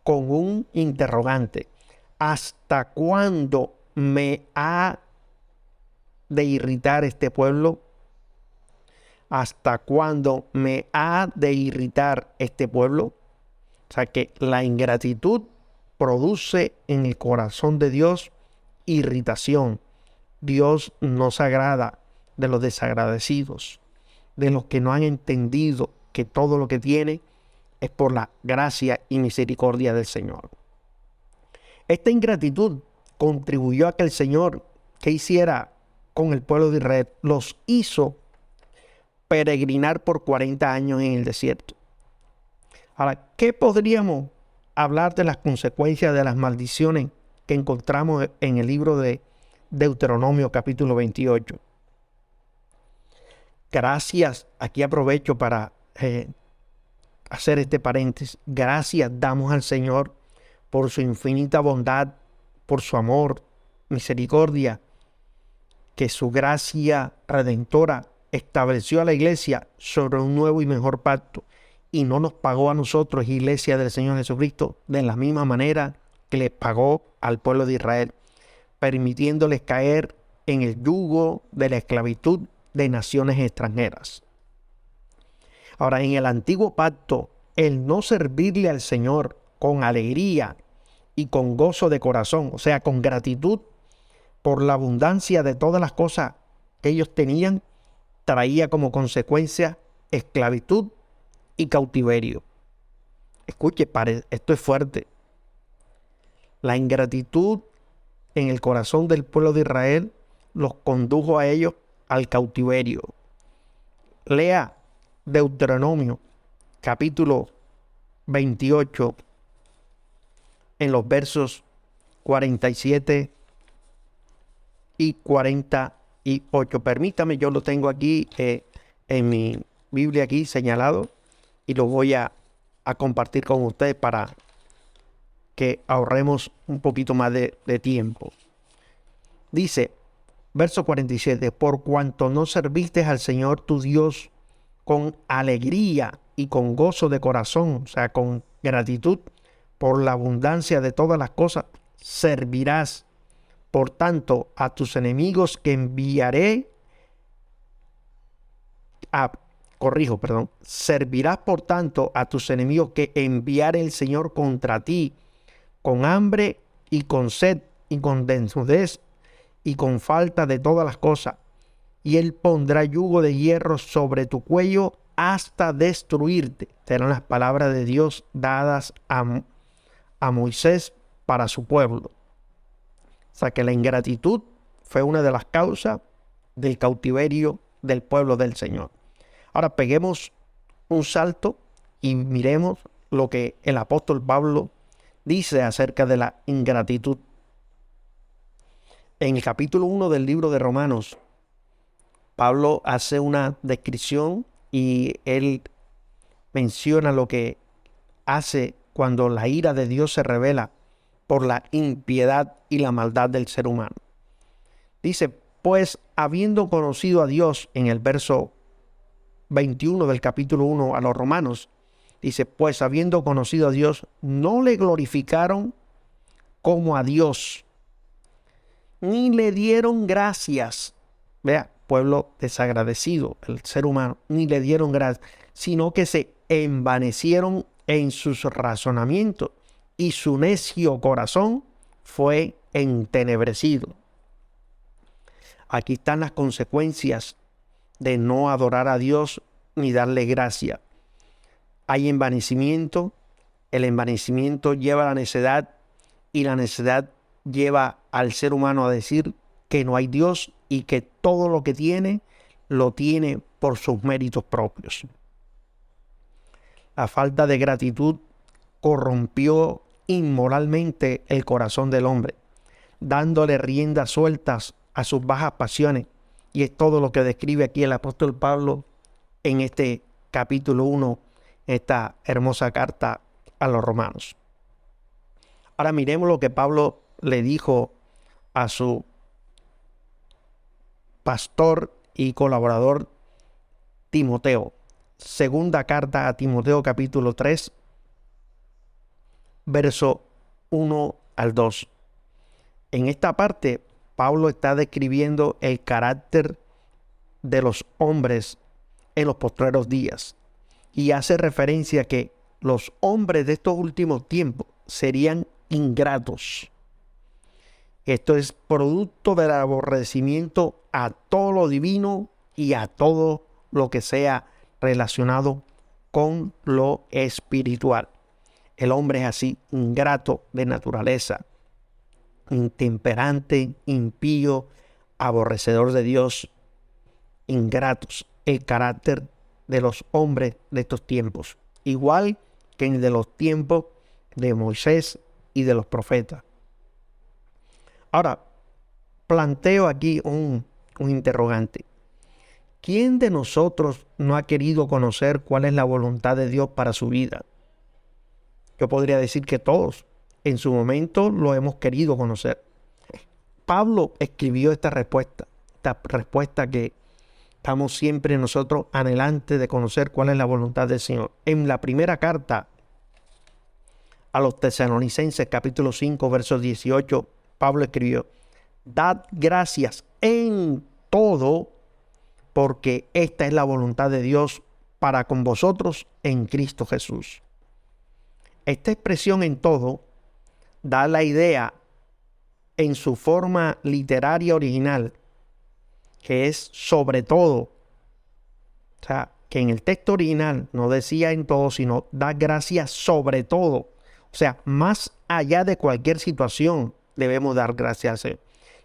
Con un interrogante. ¿Hasta cuándo me ha de irritar este pueblo? ¿Hasta cuándo me ha de irritar este pueblo? O sea que la ingratitud produce en el corazón de Dios irritación. Dios no se agrada de los desagradecidos, de los que no han entendido que todo lo que tiene es por la gracia y misericordia del Señor. Esta ingratitud contribuyó a que el Señor, ¿qué hiciera con el pueblo de Israel? Los hizo peregrinar por 40 años en el desierto. Ahora, ¿qué podríamos hablar de las consecuencias de las maldiciones que encontramos en el libro de Deuteronomio capítulo 28? Gracias, aquí aprovecho para hacer este paréntesis. Gracias damos al Señor por su infinita bondad, por su amor, misericordia, que su gracia redentora estableció a la iglesia sobre un nuevo y mejor pacto y no nos pagó a nosotros, iglesia del Señor Jesucristo, de la misma manera que le pagó al pueblo de Israel, permitiéndoles caer en el yugo de la esclavitud de naciones extranjeras. Ahora, en el antiguo pacto, el no servirle al Señor con alegría y con gozo de corazón, o sea, con gratitud por la abundancia de todas las cosas que ellos tenían, traía como consecuencia esclavitud y cautiverio. Escuche, esto es fuerte. La ingratitud en el corazón del pueblo de Israel los condujo a ellos al cautiverio. Lea Deuteronomio, capítulo 28, en los versos 47 y 48. Permítame, yo lo tengo aquí en mi Biblia aquí señalado y lo voy a compartir con ustedes para que ahorremos un poquito más de tiempo. Dice, verso 47, por cuanto no serviste al Señor tu Dios con alegría y con gozo de corazón, o sea, con gratitud por la abundancia de todas las cosas, servirás, por tanto, a tus enemigos que enviaré servirás por tanto a tus enemigos que enviare el Señor contra ti, con hambre y con sed y con desnudez y con falta de todas las cosas. Y él pondrá yugo de hierro sobre tu cuello hasta destruirte. Serán las palabras de Dios dadas a Moisés para su pueblo. O sea que la ingratitud fue una de las causas del cautiverio del pueblo del Señor. Ahora peguemos un salto y miremos lo que el apóstol Pablo dice acerca de la ingratitud. En el capítulo 1 del libro de Romanos, Pablo hace una descripción y él menciona lo que hace cuando la ira de Dios se revela por la impiedad y la maldad del ser humano. Dice, pues habiendo conocido a Dios, en el verso 21 del capítulo 1 a los Romanos, dice, pues habiendo conocido a Dios, no le glorificaron como a Dios, ni le dieron gracias. Vea, pueblo desagradecido, el ser humano, ni le dieron gracias, sino que se envanecieron en sus razonamientos y su necio corazón fue entenebrecido. Aquí están las consecuencias de no adorar a Dios ni darle gracia. Hay envanecimiento, el envanecimiento lleva a la necedad y la necedad lleva al ser humano a decir que no hay Dios y que todo lo que tiene, lo tiene por sus méritos propios. La falta de gratitud corrompió inmoralmente el corazón del hombre, dándole riendas sueltas a sus bajas pasiones. Y es todo lo que describe aquí el apóstol Pablo en este capítulo 1, esta hermosa carta a los romanos. Ahora miremos lo que Pablo le dijo a su pastor y colaborador Timoteo. Segunda carta a Timoteo capítulo 3, verso 1 al 2. En esta parte, Pablo está describiendo el carácter de los hombres en los postreros días y hace referencia a que los hombres de estos últimos tiempos serían ingratos. Esto es producto del aborrecimiento a todo lo divino y a todo lo que sea relacionado con lo espiritual. El hombre es así, ingrato de naturaleza, intemperante, impío, aborrecedor de Dios, ingratos. El carácter de los hombres de estos tiempos, igual que en de los tiempos de Moisés y de los profetas. Ahora, planteo aquí un interrogante. ¿Quién de nosotros no ha querido conocer cuál es la voluntad de Dios para su vida? Yo podría decir que todos en su momento lo hemos querido conocer. Pablo escribió esta respuesta que estamos siempre nosotros anhelantes de conocer cuál es la voluntad del Señor. En la primera carta a los Tesalonicenses, capítulo 5, verso 18, Pablo escribió, dad gracias en todo, porque esta es la voluntad de Dios para con vosotros en Cristo Jesús. Esta expresión en todo da la idea en su forma literaria original, que es sobre todo. O sea, que en el texto original no decía en todo, sino da gracias sobre todo. O sea, más allá de cualquier situación, debemos dar gracias a Él.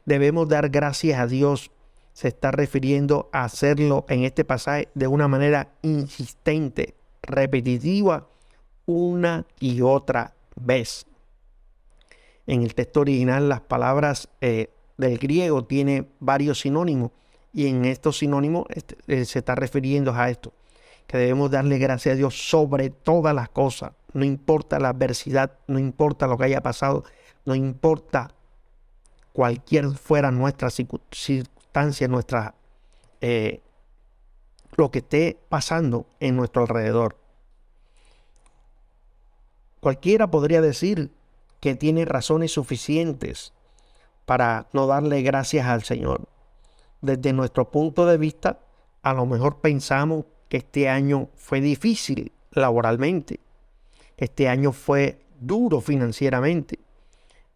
Debemos dar gracias a Dios. Se está refiriendo a hacerlo en este pasaje de una manera insistente, repetitiva, una y otra vez. En el texto original las palabras del griego tiene varios sinónimos, y en estos sinónimos se está refiriendo a esto, que debemos darle gracias a Dios sobre todas las cosas, no importa la adversidad, no importa lo que haya pasado, no importa cualquier fuera nuestra circunstancia, lo que esté pasando en nuestro alrededor. Cualquiera podría decir que tiene razones suficientes para no darle gracias al Señor. Desde nuestro punto de vista, a lo mejor pensamos que este año fue difícil laboralmente, que este año fue duro financieramente.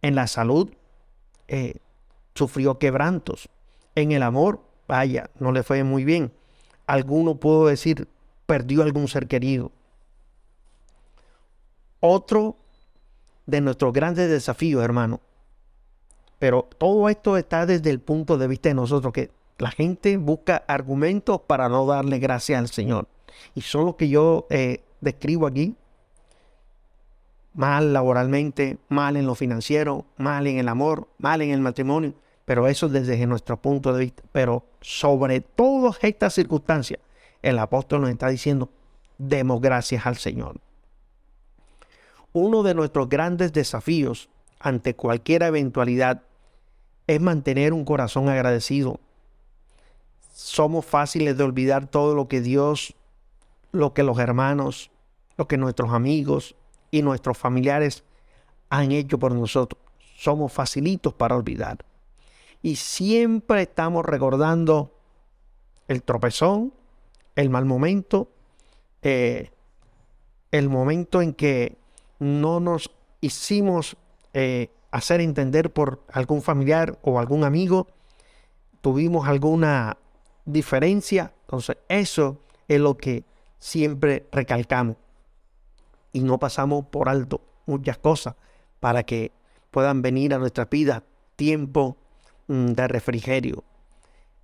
En la salud sufrió quebrantos. En el amor, vaya, no le fue muy bien. Alguno pudo decir, perdió algún ser querido. Otro de nuestros grandes desafíos, hermano. Pero todo esto está desde el punto de vista de nosotros, que la gente busca argumentos para no darle gracias al Señor. Y son los que yo describo aquí. Mal laboralmente, mal en lo financiero, mal en el amor, mal en el matrimonio. Pero eso desde nuestro punto de vista. Pero sobre todas estas circunstancias, el apóstol nos está diciendo, demos gracias al Señor. Uno de nuestros grandes desafíos ante cualquier eventualidad es mantener un corazón agradecido. Somos fáciles de olvidar todo lo que Dios, lo que los hermanos, lo que nuestros amigos y nuestros familiares han hecho por nosotros. Somos facilitos para olvidar. Y siempre estamos recordando el tropezón, el mal momento, el momento en que no nos hicimos hacer entender por algún familiar o algún amigo, tuvimos alguna diferencia. Entonces eso es lo que siempre recalcamos y no pasamos por alto muchas cosas para que puedan venir a nuestras vidas tiempo de refrigerio.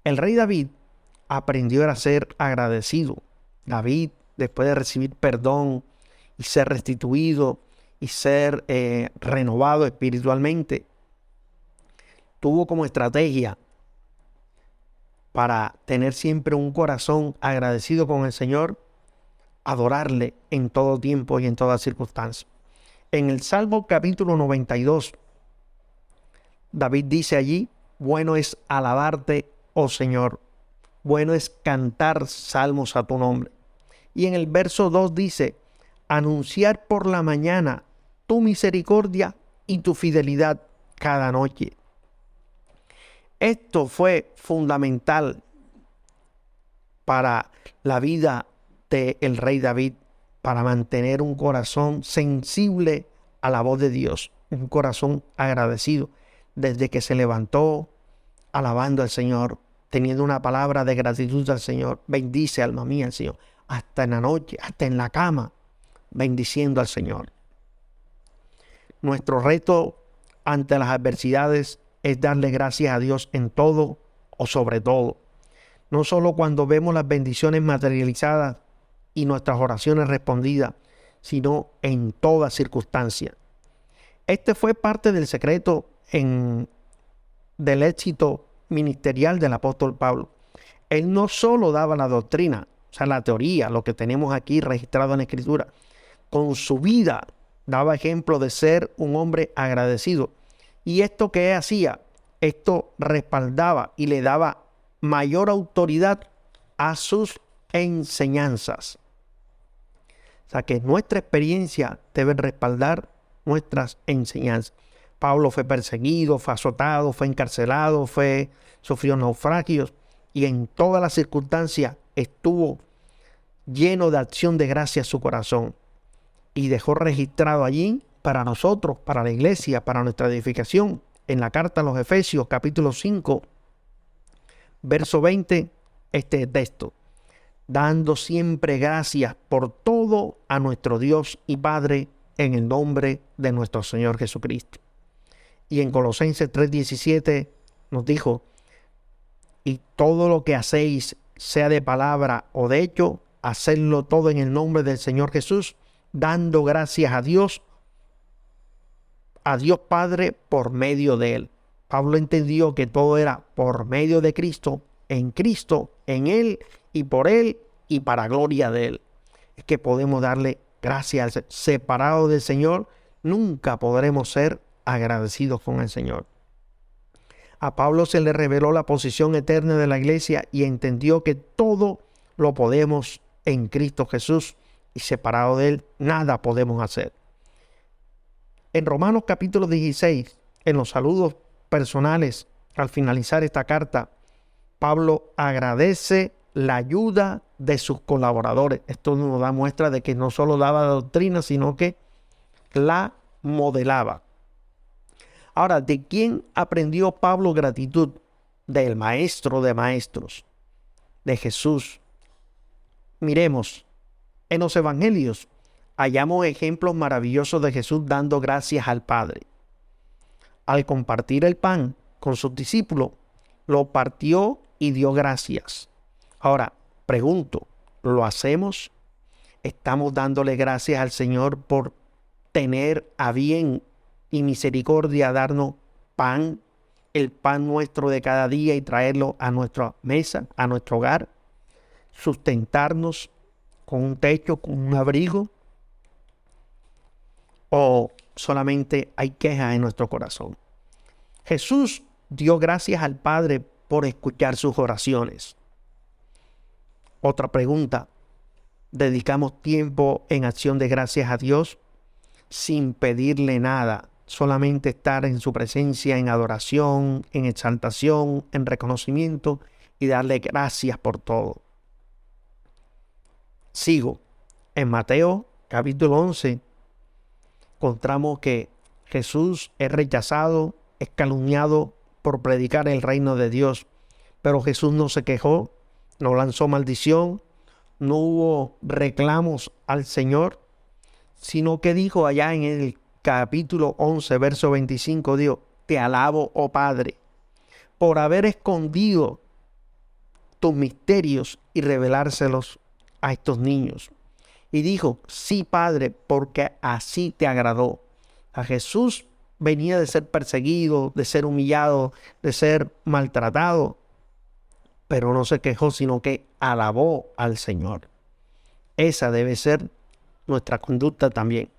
El rey David aprendió a ser agradecido. David, después de recibir perdón y ser restituido y ser renovado espiritualmente, tuvo como estrategia para tener siempre un corazón agradecido con el Señor, adorarle en todo tiempo y en todas circunstancias. En el Salmo capítulo 92, David dice allí, bueno es alabarte, oh Señor, bueno es cantar salmos a tu nombre. Y en el verso 2 dice, anunciar por la mañana tu misericordia y tu fidelidad cada noche. Esto fue fundamental para la vida del rey David, para mantener un corazón sensible a la voz de Dios, un corazón agradecido, desde que se levantó alabando al Señor, teniendo una palabra de gratitud al Señor. Bendice, alma mía, al Señor, hasta en la noche, hasta en la cama, bendiciendo al Señor. Nuestro reto ante las adversidades es darle gracias a Dios en todo o sobre todo. No solo cuando vemos las bendiciones materializadas y nuestras oraciones respondidas, sino en toda circunstancia. Este fue parte del secreto del éxito ministerial del apóstol Pablo. Él no solo daba la doctrina, o sea, la teoría, lo que tenemos aquí registrado en la Escritura. Con su vida daba ejemplo de ser un hombre agradecido. Y esto que hacía, esto respaldaba y le daba mayor autoridad a sus enseñanzas. O sea, que nuestra experiencia debe respaldar nuestras enseñanzas. Pablo fue perseguido, fue azotado, fue encarcelado, sufrió naufragios, y en todas las circunstancias estuvo lleno de acción de gracia su corazón, y dejó registrado allí para nosotros, para la iglesia, para nuestra edificación, en la carta a los Efesios capítulo 5, verso 20, este texto: dando siempre gracias por todo a nuestro Dios y Padre en el nombre de nuestro Señor Jesucristo. Y en Colosenses 3:17 nos dijo, y todo lo que hacéis, sea de palabra o de hecho, hacedlo todo en el nombre del Señor Jesús, dando gracias a Dios a Dios Padre por medio de Él. Pablo entendió que todo era por medio de Cristo, en Él y por Él y para gloria de Él. Es que podemos darle gracias. Separados del Señor, nunca podremos ser agradecidos con el Señor. A Pablo se le reveló la posición eterna de la iglesia y entendió que todo lo podemos en Cristo Jesús y separado de Él, nada podemos hacer. En Romanos capítulo 16, en los saludos personales, al finalizar esta carta, Pablo agradece la ayuda de sus colaboradores. Esto nos da muestra de que no solo daba la doctrina, sino que la modelaba. Ahora, ¿de quién aprendió Pablo gratitud? Del maestro de maestros, de Jesús. Miremos, en los evangelios hallamos ejemplos maravillosos de Jesús dando gracias al Padre. Al compartir el pan con sus discípulos, lo partió y dio gracias. Ahora, pregunto, ¿lo hacemos? ¿Estamos dándole gracias al Señor por tener a bien y misericordia darnos pan, el pan nuestro de cada día y traerlo a nuestra mesa, a nuestro hogar? ¿Sustentarnos con un techo, con un abrigo? ¿O solamente hay quejas en nuestro corazón? Jesús dio gracias al Padre por escuchar sus oraciones. Otra pregunta, ¿dedicamos tiempo en acción de gracias a Dios sin pedirle nada? Solamente estar en su presencia, en adoración, en exaltación, en reconocimiento y darle gracias por todo. Sigo. En Mateo capítulo 11 encontramos que Jesús es rechazado, es calumniado por predicar el reino de Dios. Pero Jesús no se quejó, no lanzó maldición, no hubo reclamos al Señor, sino que dijo allá en el capítulo 11, verso 25, dijo: te alabo, oh Padre, por haber escondido tus misterios y revelárselos a estos niños. Y dijo: sí, Padre, porque así te agradó. A Jesús venía de ser perseguido, de ser humillado, de ser maltratado, pero no se quejó, sino que alabó al Señor. Esa debe ser nuestra conducta también.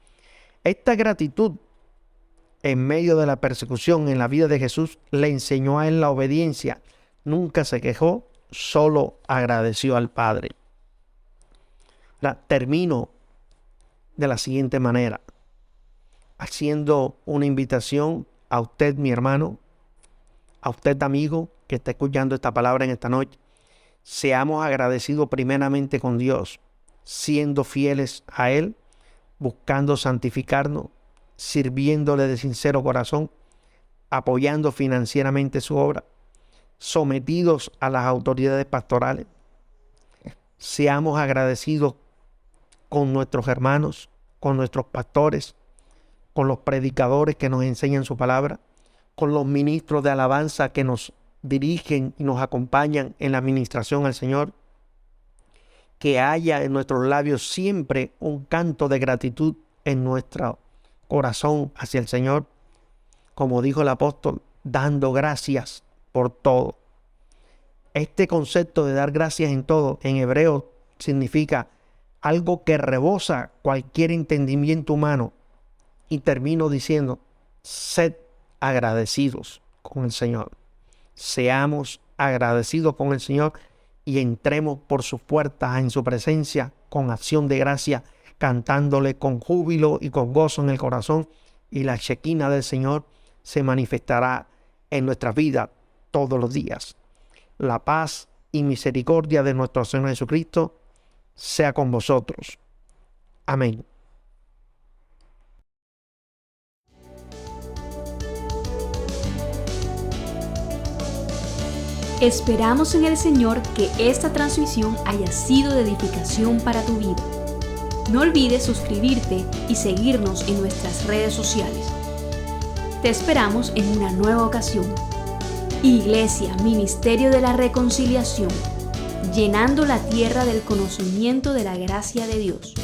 Esta gratitud en medio de la persecución en la vida de Jesús le enseñó a él la obediencia. Nunca se quejó, solo agradeció al Padre. Termino de la siguiente manera, haciendo una invitación a usted, mi hermano, a usted, amigo, que está escuchando esta palabra en esta noche. Seamos agradecidos primeramente con Dios, siendo fieles a Él, buscando santificarnos, sirviéndole de sincero corazón, apoyando financieramente su obra, sometidos a las autoridades pastorales. Seamos agradecidos con nuestros hermanos, con nuestros pastores, con los predicadores que nos enseñan su palabra, con los ministros de alabanza que nos dirigen y nos acompañan en la administración al Señor. Que haya en nuestros labios siempre un canto de gratitud en nuestro corazón hacia el Señor, como dijo el apóstol, dando gracias por todo. Este concepto de dar gracias en todo, en hebreo, significa algo que rebosa cualquier entendimiento humano. Y termino diciendo: sed agradecidos con el Señor. Seamos agradecidos con el Señor y entremos por sus puertas en su presencia con acción de gracia, cantándole con júbilo y con gozo en el corazón, y la Shekinah del Señor se manifestará en nuestras vidas todos los días. La paz y misericordia de nuestro Señor Jesucristo sea con vosotros. Amén. Esperamos en el Señor que esta transmisión haya sido de edificación para tu vida. No olvides suscribirte y seguirnos en nuestras redes sociales. Te esperamos en una nueva ocasión. Iglesia, Ministerio de la Reconciliación, llenando la tierra del conocimiento de la gracia de Dios.